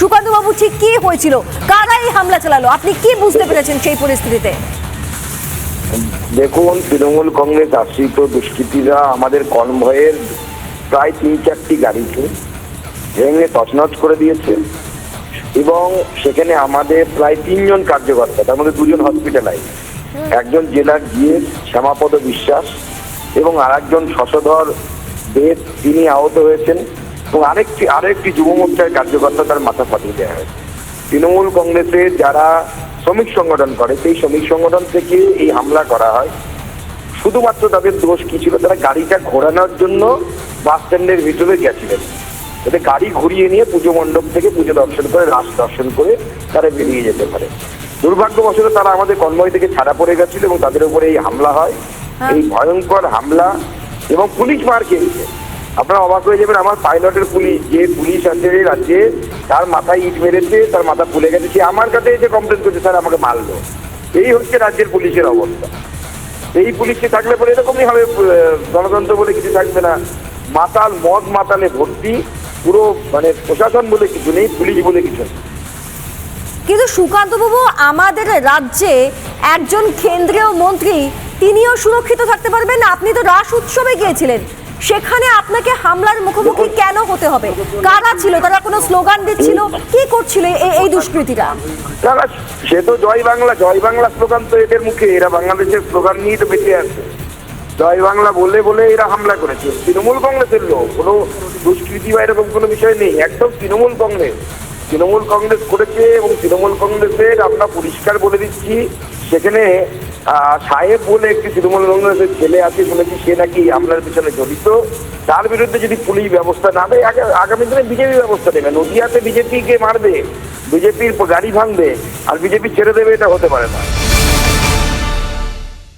সুকান্ত বাবু, ঠিক কি হয়েছিল? কারা এই হামলা চালালো? আপনি কি বুঝতে পেরেছেন সেই পরিস্থিতিতে? দেখুন, তৃণমূল কংগ্রেস আশ্রিত দুষ্কৃতীরা আমাদের কনভয়ের প্রায় 3-4টি গাড়িকে ভেঙে তছনছ করে দিয়েছে এবং সেখানে আমাদের প্রায় 3 জন কার্যকর্তা, তার মধ্যে 2 জন হসপিটালাইজ, একজন জেলার জিএস শ্যামাপদ বিশ্বাস এবং আরেকজন শশধর দেব, তিনি আহত হয়েছেন এবং আরো একটি যুব মোর্চার কার্যকর্তা, তার মাথা ফাটিয়ে দেওয়া হয়েছে। তৃণমূল কংগ্রেসের যারা শ্রমিক সংগঠন করে সেই শ্রমিক সংগঠন থেকে এই হামলা করা হয়। শুধুমাত্র তাদের দোষ কি ছিল? তারা গাড়িটা ঘোরানোর জন্য বাস স্ট্যান্ডের ভিতরে গেছিলেন, যাতে গাড়ি ঘুরিয়ে নিয়ে পুজো মণ্ডপ থেকে পুজো দর্শন করে, রাস দর্শন করে তারা বেরিয়ে যেতে পারে। দুর্ভাগ্যবশত তারা আমাদের কনভয় থেকে ছাড়া পড়ে গেছিল এবং তাদের উপরে এই হামলা হয়। এই ভয়ঙ্কর হামলা এবং পুলিশ মার খেয়েছে। আপনারা অবাক হয়ে যাবেন, আমার পাইলটের পুলিশ, যে পুলিশ আছে রাজ্যে, তার মাথায় ইট মেরেছে, তার মাথা ফুলে গেছে, সে আমার কাছে এসে কমপ্লেন করছে, স্যার আমাকে মারলো। এই হচ্ছে রাজ্যের পুলিশের অবস্থা। এই পুলিশে থাকলে পরে এরকমই হবে, গণতন্ত্র বলে কিছু থাকবে না। মাতাল, মদ মাতালে ভর্তি, পুরো মানে প্রশাসন বলে কিছু নেই, পুলিশ বলে কিছু নেই। কিন্তু সুকান্ত বাবু, আমাদের রাজ্যে একজন কেন্দ্রীয় মন্ত্রী, তিনিও সুরক্ষিত থাকতে পারবেন না? আপনি তো রাস উৎসবে গিয়েছিলেন, সেখানে আপনাকে হামলার মুখোমুখি কেন হতে হবে? কারা ছিল? তারা কোনো স্লোগান দিচ্ছিল? কি করছিল এই দুষ্কৃতীরা? তারা, সে তো জয় বাংলা, জয় বাংলা স্লোগান তো এদের মুখে, এরা বাংলাদেশের স্লোগান নিয়েই তো বেঁচে আছে। জয় বাংলা বলে বলে এরা হামলা করেছে। তৃণমূল কংগ্রেসের লোক, কোনো দুষ্কৃতি বা এরকম কোনো বিষয় নেই, একদম তৃণমূল কংগ্রেস। তৃণমূল কংগ্রেস করেছে এবং তৃণমূল কংগ্রেসের আমরা পরিষ্কার বলে দিচ্ছি, সেখানে সাহেব বলে একটি তৃণমূল কংগ্রেসের ছেলে আছে শুনেছি, সে নাকি হামলার পিছনে জড়িত। তার বিরুদ্ধে যদি পুলিশ ব্যবস্থা না দেয়, আগামী দিনে বিজেপি ব্যবস্থা নেবে। নদিয়াতে বিজেপিকে মারবে, বিজেপির গাড়ি ভাঙবে আর বিজেপি ছেড়ে দেবে, এটা হতে পারে না।